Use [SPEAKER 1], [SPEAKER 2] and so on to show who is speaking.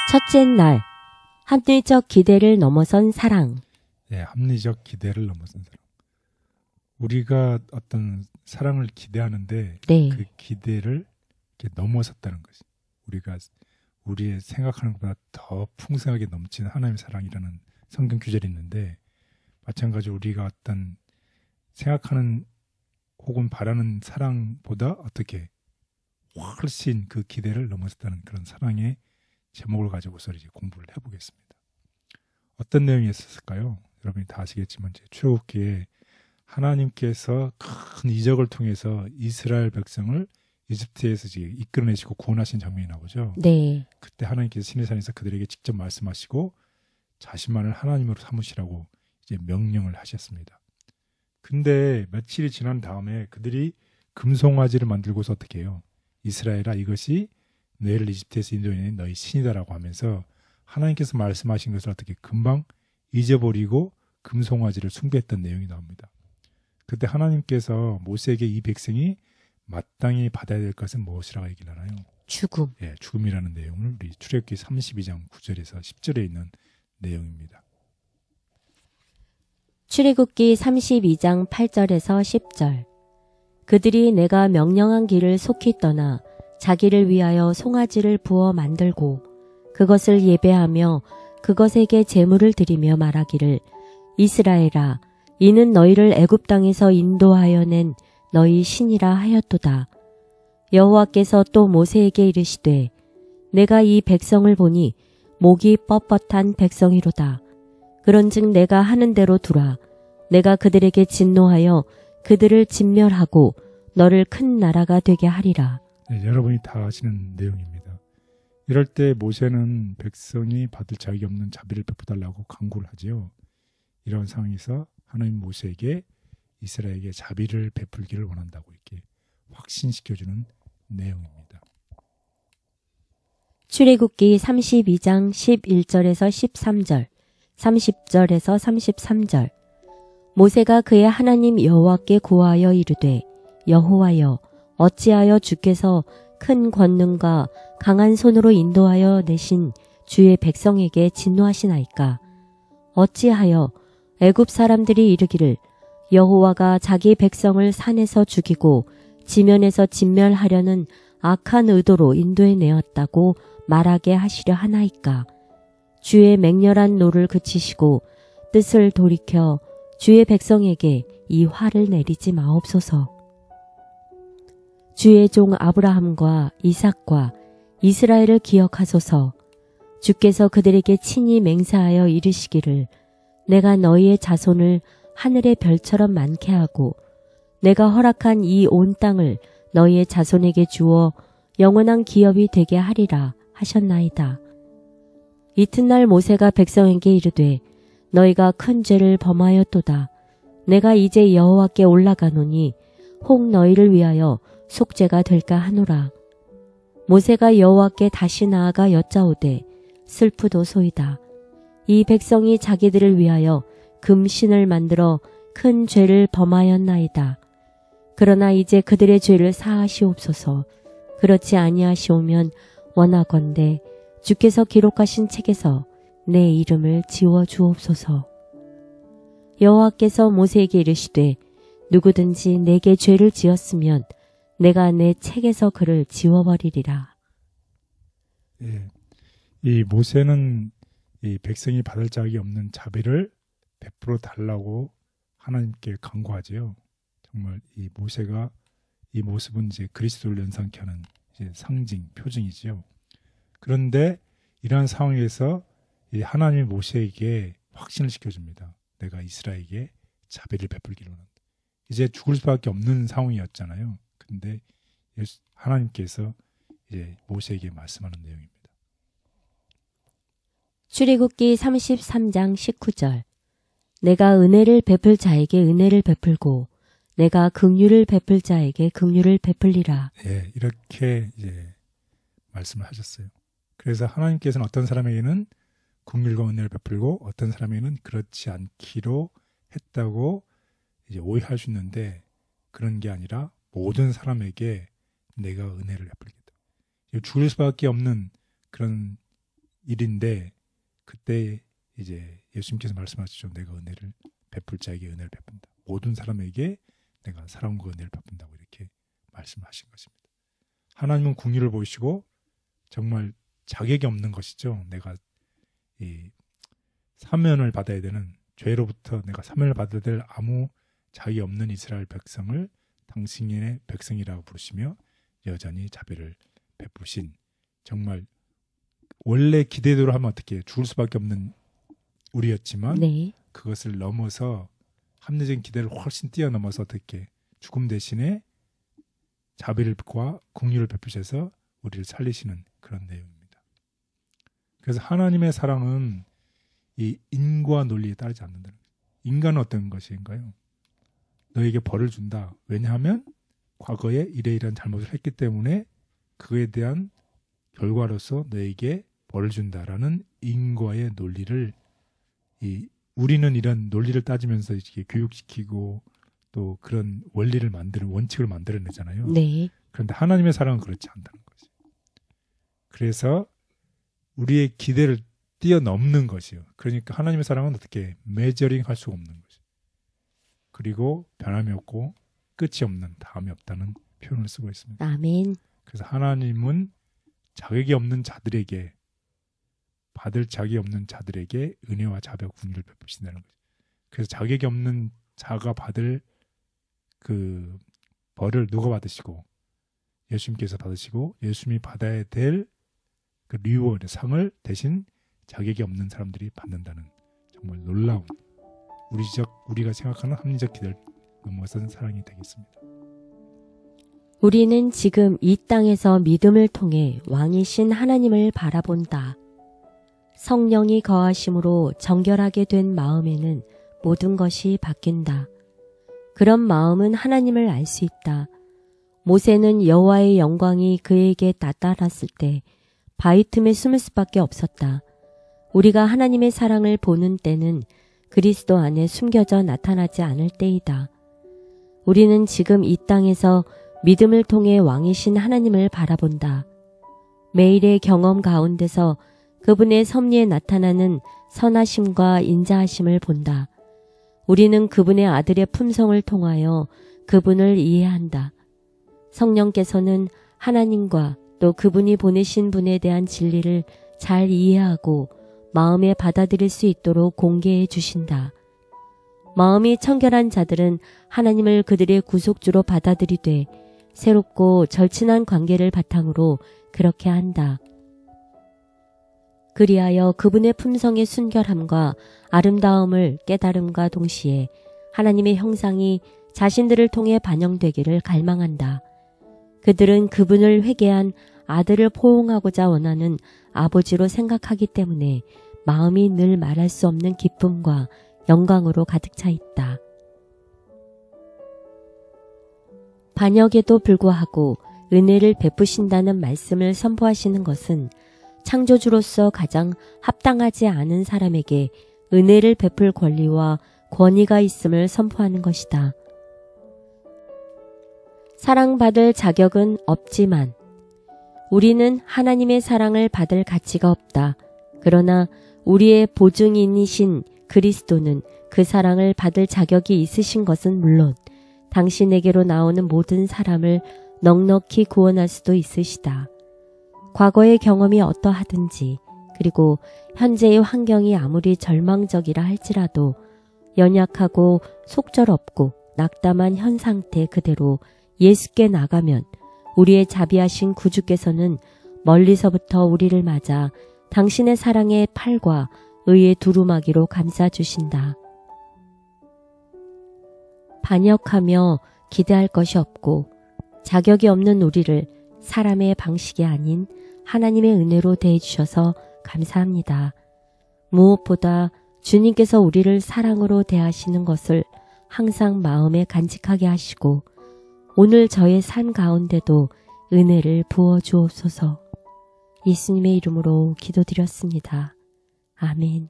[SPEAKER 1] 첫째 날, 합리적 기대를 넘어선 사랑.
[SPEAKER 2] 예, 합리적 기대를 넘어선 사랑. 우리가 어떤 사랑을 기대하는데
[SPEAKER 1] 네.
[SPEAKER 2] 그 기대를 이렇게 넘어섰다는 것이. 우리가 우리의 생각하는 것보다 더 풍성하게 넘치는 하나님의 사랑이라는 성경 구절이 있는데, 마찬가지로 우리가 어떤 생각하는 혹은 바라는 사랑보다 어떻게 훨씬 그 기대를 넘어섰다는 그런 사랑의 제목을 가지고서 이제 공부를 해보겠습니다. 어떤 내용이 있었을까요? 여러분이 다 아시겠지만 출애굽기에 하나님께서 큰 이적을 통해서 이스라엘 백성을 이집트에서 이제 이끌어내시고 구원하신 장면이 나오죠.
[SPEAKER 1] 네.
[SPEAKER 2] 그때 하나님께서 시내산에서 그들에게 직접 말씀하시고 자신만을 하나님으로 삼으시라고 이제 명령을 하셨습니다. 근데 며칠이 지난 다음에 그들이 금송아지를 만들고서 어떻게 해요? 이스라엘아, 이것이 너희를 이집트에서 인도해낸 너희 신이다라고 하면서 하나님께서 말씀하신 것을 어떻게 금방 잊어버리고 금송아지를 숭배했던 내용이 나옵니다. 그때 하나님께서 모세에게 이 백성이 마땅히 받아야 될 것은 무엇이라고 얘기를 하나요?
[SPEAKER 1] 죽음.
[SPEAKER 2] 예, 죽음이라는 내용을 우리 출애굽기 32장 9절에서 10절에 있는 내용입니다.
[SPEAKER 1] 출애굽기 32장 8절에서 10절. 그들이 내가 명령한 길을 속히 떠나 자기를 위하여 송아지를 부어 만들고 그것을 예배하며 그것에게 제물을 드리며 말하기를 이스라엘아, 이는 너희를 애굽 땅에서 인도하여 낸 너희 신이라 하였도다. 여호와께서 또 모세에게 이르시되 내가 이 백성을 보니 목이 뻣뻣한 백성이로다. 그런즉 내가 하는 대로 두라. 내가 그들에게 진노하여 그들을 진멸하고 너를 큰 나라가 되게 하리라.
[SPEAKER 2] 네, 여러분이 다 아시는 내용입니다. 이럴 때 모세는 백성이 받을 자격이 없는 자비를 베풀달라고 간구를 하지요. 이런 상황에서 하나님 모세에게 이스라엘에게 자비를 베풀기를 원한다고 이렇게 확신시켜주는 내용입니다.
[SPEAKER 1] 출애굽기 32장 11절에서 13절, 30절에서 33절. 모세가 그의 하나님 여호와께 구하여 이르되 여호와여, 어찌하여 주께서 큰 권능과 강한 손으로 인도하여 내신 주의 백성에게 진노하시나이까? 어찌하여 애굽 사람들이 이르기를 여호와가 자기 백성을 산에서 죽이고 지면에서 진멸하려는 악한 의도로 인도해내었다고 말하게 하시려 하나이까? 주의 맹렬한 노를 그치시고 뜻을 돌이켜 주의 백성에게 이 화를 내리지 마옵소서. 주의 종 아브라함과 이삭과 이스라엘을 기억하소서. 주께서 그들에게 친히 맹세하여 이르시기를 내가 너희의 자손을 하늘의 별처럼 많게 하고 내가 허락한 이 온 땅을 너희의 자손에게 주어 영원한 기업이 되게 하리라 하셨나이다. 이튿날 모세가 백성에게 이르되 너희가 큰 죄를 범하였도다. 내가 이제 여호와께 올라가노니 혹 너희를 위하여 속죄가 될까 하노라. 모세가 여호와께 다시 나아가 여짜오되 슬프도소이다. 이 백성이 자기들을 위하여 금신을 만들어 큰 죄를 범하였나이다. 그러나 이제 그들의 죄를 사하시옵소서. 그렇지 아니하시오면 원하건대 주께서 기록하신 책에서 내 이름을 지워 주옵소서. 여호와께서 모세에게 이르시되 누구든지 내게 죄를 지었으면 내가 내 책에서 그를 지워버리리라.
[SPEAKER 2] 예, 이 모세는 이 백성이 받을 자격이 없는 자비를 베풀어 달라고 하나님께 간구하지요. 정말 이 모세가 이 모습은 이제 그리스도를 연상케 하는 이제 상징, 표징이지요. 그런데 이러한 상황에서 이 하나님이 모세에게 확신을 시켜줍니다. 내가 이스라엘에게 자비를 베풀기를 원한다. 이제 죽을 수밖에 없는 상황이었잖아요. 근데 하나님께서 이제 모세에게 말씀하는 내용입니다.
[SPEAKER 1] 출애굽기 33장 19절. 내가 은혜를 베풀 자에게 은혜를 베풀고 내가 긍휼을 베풀 자에게 긍휼을 베풀리라.
[SPEAKER 2] 예, 이렇게 이제 말씀을 하셨어요. 그래서 하나님께서는 어떤 사람에게는 긍휼과 은혜를 베풀고 어떤 사람에게는 그렇지 않기로 했다고 이제 오해할 수 있는데, 그런 게 아니라 모든 사람에게 내가 은혜를 베풀겠다. 죽을 수밖에 없는 그런 일인데 그때 이제 예수님께서 말씀하시죠. 내가 은혜를 베풀 자에게 은혜를 베푼다. 모든 사람에게 내가 사랑과 은혜를 베푼다고 이렇게 말씀하신 것입니다. 하나님은 긍휼을 보이시고 정말 자격이 없는 것이죠. 내가 이 사면을 받아야 되는 죄로부터 내가 사면을 받아야 될 아무 자격이 없는 이스라엘 백성을 당신의 백성이라고 부르시며 여전히 자비를 베푸신 정말 원래 기대대로 하면 어떻게 죽을 수밖에 없는 우리였지만
[SPEAKER 1] 네.
[SPEAKER 2] 그것을 넘어서 합리적인 기대를 훨씬 뛰어넘어서 어떻게 죽음 대신에 자비를과 긍휼을 베푸셔서 우리를 살리시는 그런 내용입니다. 그래서 하나님의 사랑은 이 인과 논리에 따르지 않는다는 거예요. 인간은 어떤 것인가요? 너에게 벌을 준다. 왜냐하면 과거에 이러이러한 잘못을 했기 때문에 그에 대한 결과로서 너에게 벌을 준다라는 인과의 논리를 우리는 이런 논리를 따지면서 이렇게 교육시키고 또 그런 원리를 원칙을 만들어내잖아요.
[SPEAKER 1] 네.
[SPEAKER 2] 그런데 하나님의 사랑은 그렇지 않다는 거죠. 그래서 우리의 기대를 뛰어넘는 것이요. 그러니까 하나님의 사랑은 어떻게 메저링 할 수가 없는 거죠. 그리고 변함이 없고 끝이 없는 다음이 없다는 표현을 쓰고 있습니다.
[SPEAKER 1] 아멘.
[SPEAKER 2] 그래서 하나님은 자격이 없는 자들에게 받을 자격이 없는 자들에게 은혜와 자비와 긍휼을 베푸신다는 거죠. 그래서 자격이 없는 자가 받을 그 벌을 누가 받으시고 예수님께서 받으시고 예수님이 받아야 될 그 리워드 상을 대신 자격이 없는 사람들이 받는다는 정말 놀라운 우리가 생각하는 합리적 기대를 넘어선 사랑이 되겠습니다.
[SPEAKER 1] 우리는 지금 이 땅에서 믿음을 통해 왕이신 하나님을 바라본다. 성령이 거하심으로 정결하게 된 마음에는 모든 것이 바뀐다. 그런 마음은 하나님을 알 수 있다. 모세는 여호와의 영광이 그에게 나타났을 때 바위 틈에 숨을 수밖에 없었다. 우리가 하나님의 사랑을 보는 때는 그리스도 안에 숨겨져 나타나지 않을 때이다. 우리는 지금 이 땅에서 믿음을 통해 왕이신 하나님을 바라본다. 매일의 경험 가운데서 그분의 섭리에 나타나는 선하심과 인자하심을 본다. 우리는 그분의 아들의 품성을 통하여 그분을 이해한다. 성령께서는 하나님과 또 그분이 보내신 분에 대한 진리를 잘 이해하고 마음에 받아들일 수 있도록 공개해 주신다. 마음이 청결한 자들은 하나님을 그들의 구속주로 받아들이되 새롭고 절친한 관계를 바탕으로 그렇게 한다. 그리하여 그분의 품성의 순결함과 아름다움을 깨달음과 동시에 하나님의 형상이 자신들을 통해 반영되기를 갈망한다. 그들은 그분을 회개한 아들을 포옹하고자 원하는 아버지로 생각하기 때문에 마음이 늘 말할 수 없는 기쁨과 영광으로 가득 차 있다. 반역에도 불구하고 은혜를 베푸신다는 말씀을 선포하시는 것은 창조주로서 가장 합당하지 않은 사람에게 은혜를 베풀 권리와 권위가 있음을 선포하는 것이다. 사랑받을 자격은 없지만 우리는 하나님의 사랑을 받을 가치가 없다. 그러나 우리의 보증인이신 그리스도는 그 사랑을 받을 자격이 있으신 것은 물론 당신에게로 나오는 모든 사람을 넉넉히 구원할 수도 있으시다. 과거의 경험이 어떠하든지 그리고 현재의 환경이 아무리 절망적이라 할지라도 연약하고 속절없고 낙담한 현 상태 그대로 예수께 나가면 우리의 자비하신 구주께서는 멀리서부터 우리를 맞아 당신의 사랑의 팔과 의의 두루마기로 감싸주신다. 반역하며 기대할 것이 없고 자격이 없는 우리를 사람의 방식이 아닌 하나님의 은혜로 대해주셔서 감사합니다. 무엇보다 주님께서 우리를 사랑으로 대하시는 것을 항상 마음에 간직하게 하시고 오늘 저의 삶 가운데도 은혜를 부어주옵소서. 예수님의 이름으로 기도드렸습니다. 아멘.